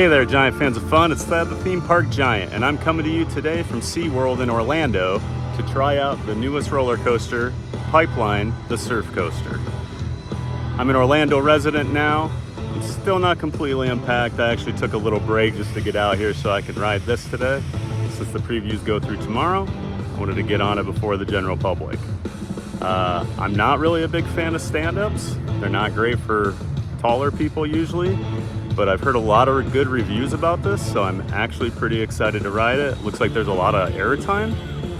Hey there, Giant fans of fun. It's Thad the Theme Park Giant, and I'm coming to you today from Sea World in Orlando to try out the newest roller coaster, Pipeline, the Surf Coaster. I'm an Orlando resident now. It's still not completely unpacked. I actually took a little break just to get out here so I could ride this today. Since the previews go through tomorrow, I wanted to get on it before the general public. I'm not really a big fan of stand-ups. They're not great for taller people usually, but I've heard a lot of good reviews about this, so I'm actually pretty excited to ride it. Looks like there's a lot of airtime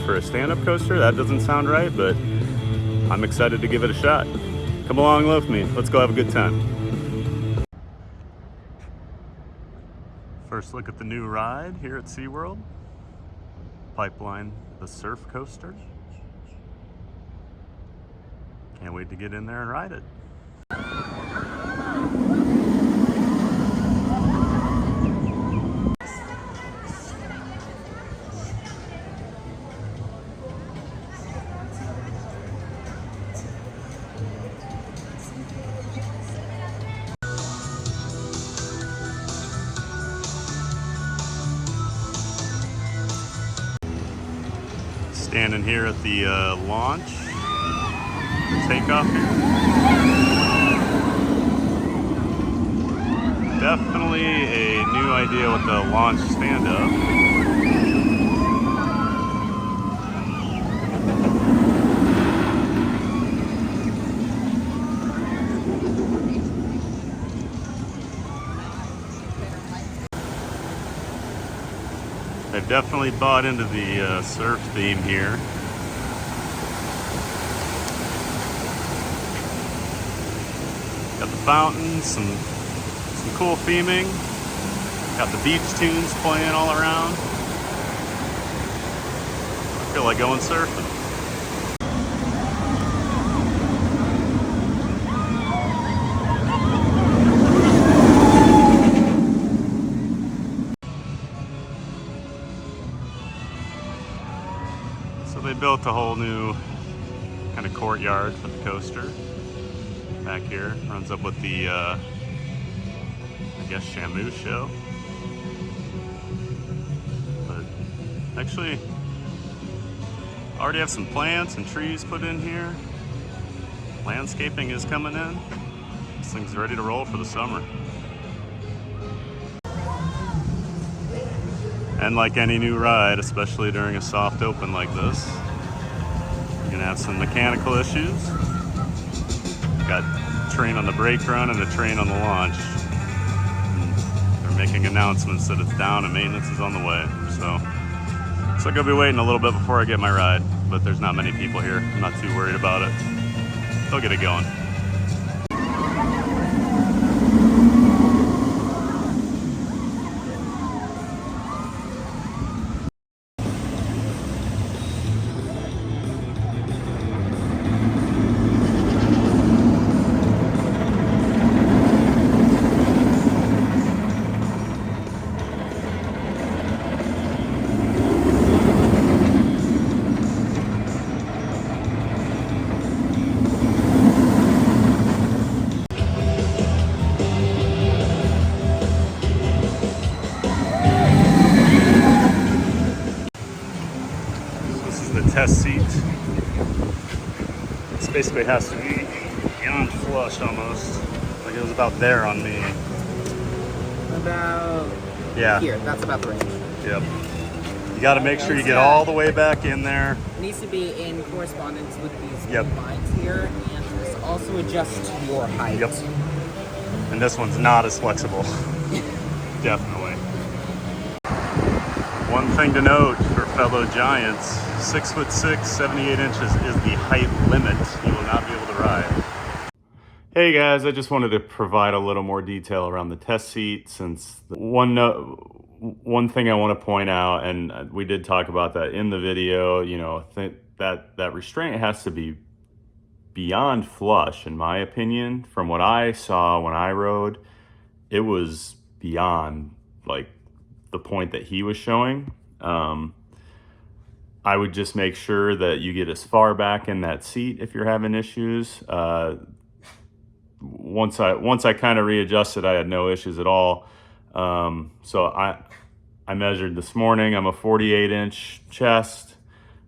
for a stand-up coaster. That doesn't sound right, but I'm excited to give it a shot. Come along with me. Let's go have a good time. First look at the new ride here at SeaWorld. Pipeline, the Surf Coaster. Can't wait to get in there and ride it. Standing here at the launch, the takeoff here. Definitely a new idea with the launch stand-up. They've definitely bought into the surf theme here. Got the fountains, some cool theming. Got the beach tunes playing all around. I feel like going surfing. So they built a whole new kind of courtyard for the coaster. Back here runs up with the, I guess, Shamu show. But actually, already have some plants and trees put in here. Landscaping is coming in. This thing's ready to roll for the summer. And like any new ride, especially during a soft open like this, you're gonna have some mechanical issues. Got train on the brake run and a train on the launch. And they're making announcements that it's down and maintenance is on the way. So I'm gonna be waiting a little bit before I get my ride, but there's not many people here. I'm not too worried about it. They'll get it going. Test seat. This basically has to be beyond flush almost. Like it was about there on me. About here. That's about the range. Yep. You got to make sure you get all the way back in there. It needs to be in correspondence with these lines here, and this also adjusts to your height. Yep. And this one's not as flexible. Definitely. One thing to note for fellow Giants, 6'6", 78 inches is the height limit. You will not be able to ride. Hey guys, I just wanted to provide a little more detail around the test seat, since one thing I want to point out, and we did talk about that in the video, you know, that restraint has to be beyond flush, in my opinion. From what I saw when I rode, it was beyond like the point that he was showing. I would just make sure that you get as far back in that seat if you're having issues. Once I kind of readjusted, I had no issues at all. So I measured this morning. I'm a 48-inch chest.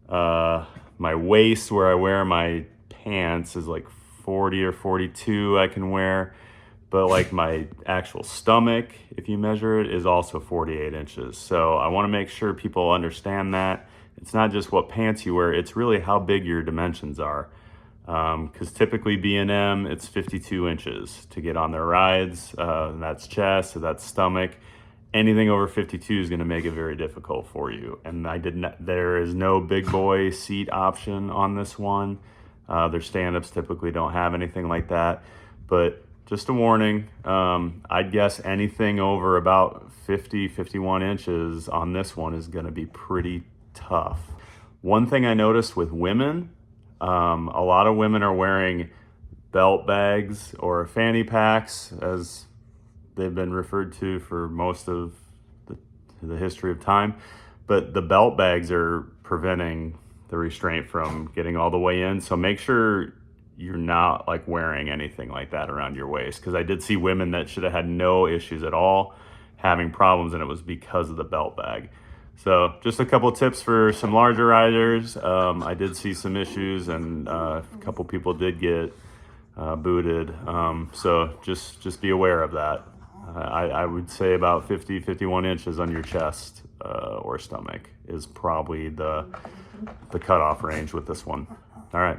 My waist, where I wear my pants, is like 40 or 42 I can wear. But like my actual stomach, if you measure it, is also 48 inches. So I want to make sure people understand that. It's not just what pants you wear, it's really how big your dimensions are. Because typically B&M, it's 52 inches to get on their rides. And that's chest, so that's stomach. Anything over 52 is going to make it very difficult for you. And there is no big boy seat option on this one. Their stand-ups typically don't have anything like that. But just a warning, I'd guess anything over about 50, 51 inches on this one is going to be pretty tough. One thing I noticed with women, a lot of women are wearing belt bags or fanny packs, as they've been referred to for most of the history of time. But the belt bags are preventing the restraint from getting all the way in. So make sure you're not like wearing anything like that around your waist, because I did see women that should have had no issues at all having problems, and it was because of the belt bag. So just a couple tips for some larger riders. I did see some issues, and a couple people did get booted. So just be aware of that. I would say about 50, 51 inches on your chest or stomach is probably the cutoff range with this one. All right.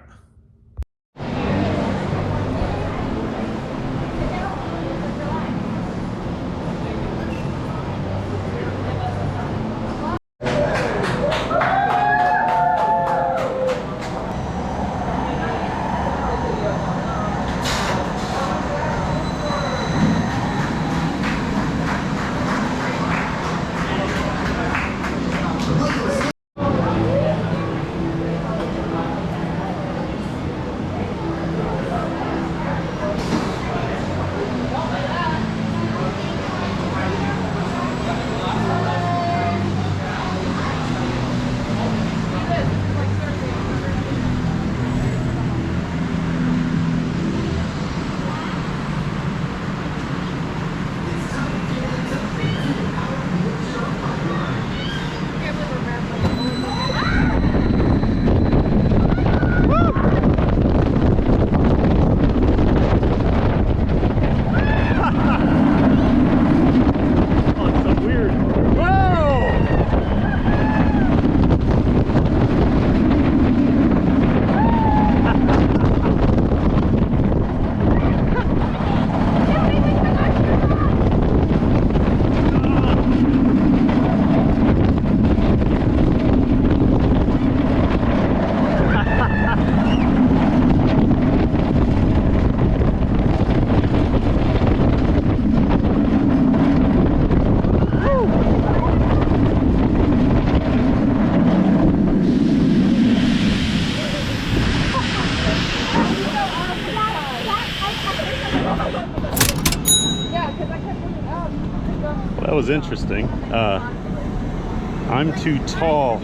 That was interesting. I'm too tall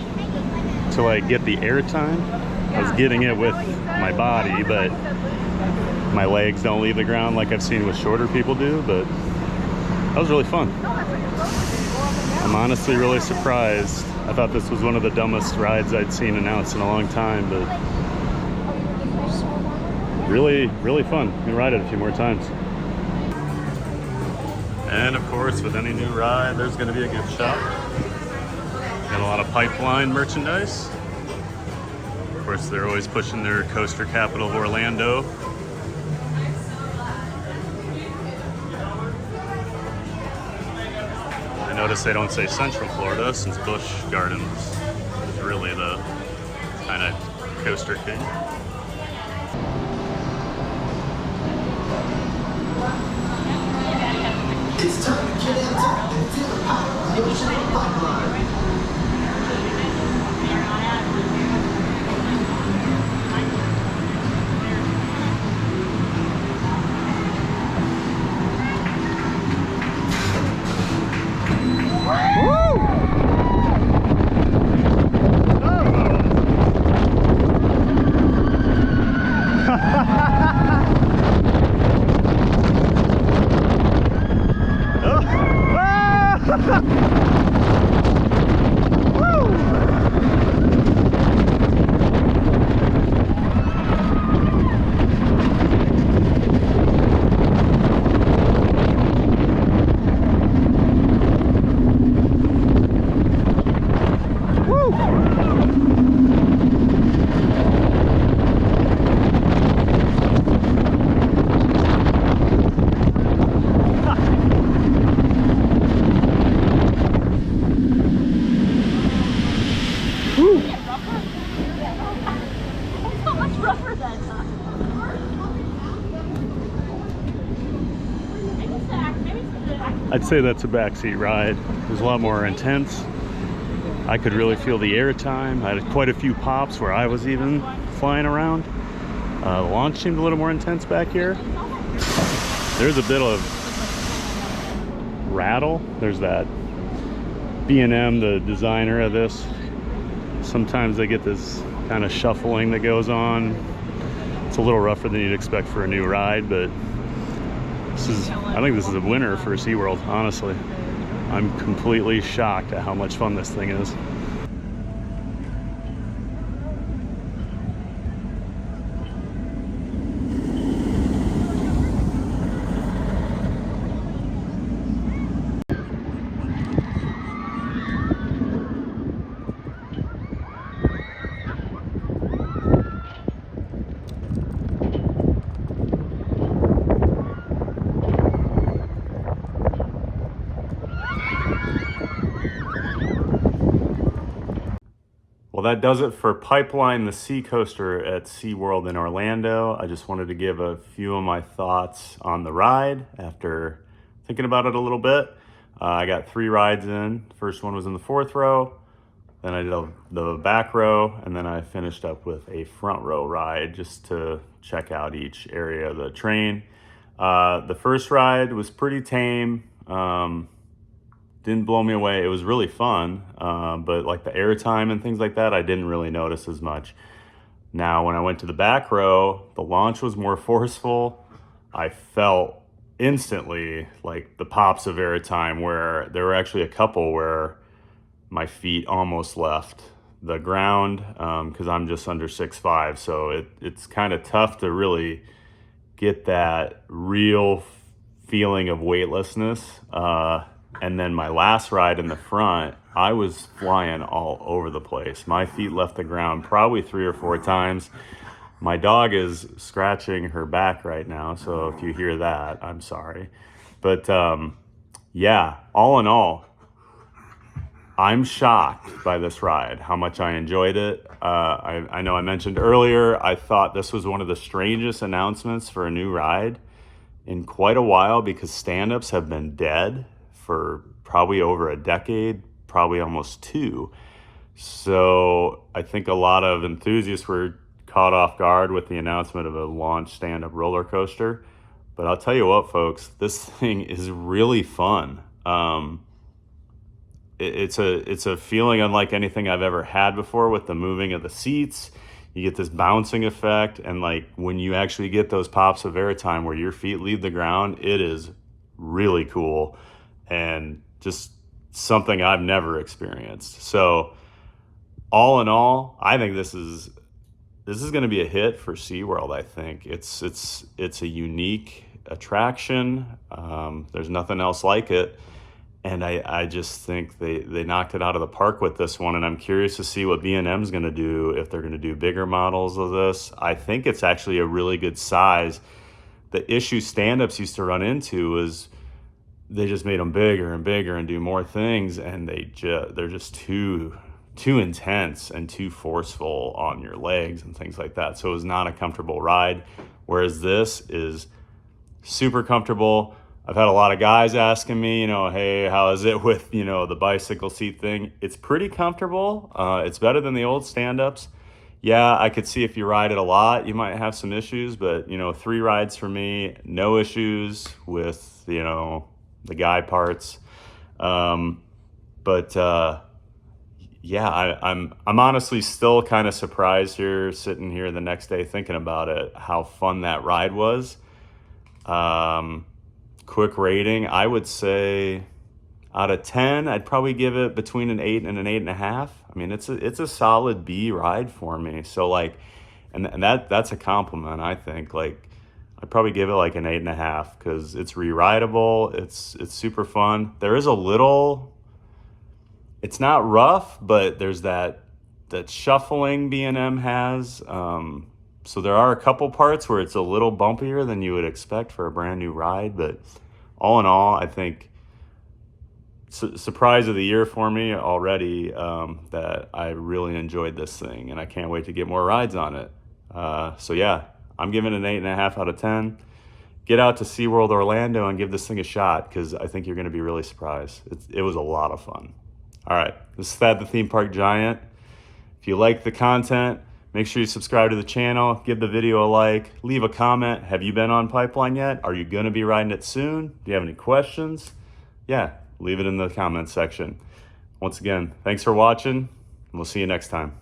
to like get the air time. I was getting it with my body, but my legs don't leave the ground like I've seen with shorter people do. But that was really fun. I'm honestly really surprised. I thought this was one of the dumbest rides I'd seen announced in a long time, but really, really fun. I'm gonna ride it a few more times. And of course, with any new ride, there's gonna be a gift shop. Got a lot of Pipeline merchandise. Of course, they're always pushing their coaster capital of Orlando. I notice they don't say Central Florida, since Busch Gardens is really the kind of coaster king. It's time to get inside and feel the power of the ocean pipeline. I'd say that's a backseat ride. It was a lot more intense. I could really feel the air time. I had quite a few pops where I was even flying around. The launch seemed a little more intense back here. There's a bit of rattle. There's that B&M, the designer of this. Sometimes they get this kind of shuffling that goes on. It's a little rougher than you'd expect for a new ride, but I think this is a winner for SeaWorld, honestly. I'm completely shocked at how much fun this thing is. Well, that does it for Pipeline, the sea coaster at SeaWorld in Orlando. I just wanted to give a few of my thoughts on the ride after thinking about it a little bit. I got 3 rides in. The first one was in the 4th row, then I did the back row, and then I finished up with a front row ride just to check out each area of the train. The first ride was pretty tame. Didn't blow me away. It was really fun, but like the airtime and things like that, I didn't really notice as much. Now, when I went to the back row, the launch was more forceful. I felt instantly like the pops of airtime, where there were actually a couple where my feet almost left the ground because I'm just under 6'5", so it's kind of tough to really get that real feeling of weightlessness. And then my last ride in the front, I was flying all over the place. My feet left the ground probably 3 or 4 times. My dog is scratching her back right now, so if you hear that, I'm sorry. But yeah, all in all, I'm shocked by this ride, how much I enjoyed it. I know I mentioned earlier, I thought this was one of the strangest announcements for a new ride in quite a while, because stand-ups have been dead for probably over a decade, probably almost 2. So I think a lot of enthusiasts were caught off guard with the announcement of a launch stand-up roller coaster. But I'll tell you what, folks, this thing is really fun. It's a feeling unlike anything I've ever had before, with the moving of the seats. You get this bouncing effect, and like when you actually get those pops of airtime where your feet leave the ground, it is really cool and just something I've never experienced. So all in all, I think this is going to be a hit for SeaWorld. I think it's a unique attraction. There's nothing else like it. And I just think they knocked it out of the park with this one. And I'm curious to see what B&M is going to do, if they're going to do bigger models of this. I think it's actually a really good size. The issue stand-ups used to run into is they just made them bigger and bigger and do more things, and they're just too intense and too forceful on your legs and things like that. So it was not a comfortable ride, whereas this is super comfortable. I've had a lot of guys asking me, hey, how is it with, the bicycle seat thing? It's pretty comfortable. It's better than the old stand-ups. Yeah, I could see if you ride it a lot, you might have some issues, but 3 rides for me, no issues with, the guy parts. Yeah, I'm honestly still kind of surprised here, sitting here the next day thinking about it, how fun that ride was. Quick rating, I would say out of 10, I'd probably give it between an 8 and an 8.5. I mean, it's a solid B ride for me. So like, and that's a compliment, I think. Like, I'd probably give it like an 8.5 because it's re-rideable. It's super fun. There is a little it's not rough, but there's that shuffling B&M has. So there are a couple parts where it's a little bumpier than you would expect for a brand new ride, but all in all, I think surprise of the year for me already, that I really enjoyed this thing, and I can't wait to get more rides on it. So yeah, I'm giving it an 8.5 out of 10. Get out to SeaWorld Orlando and give this thing a shot, because I think you're going to be really surprised. It was a lot of fun. All right, this is Thad the Theme Park Giant. If you like the content, make sure you subscribe to the channel, give the video a like, leave a comment. Have you been on Pipeline yet? Are you going to be riding it soon? Do you have any questions? Yeah, leave it in the comments section. Once again, thanks for watching, and we'll see you next time.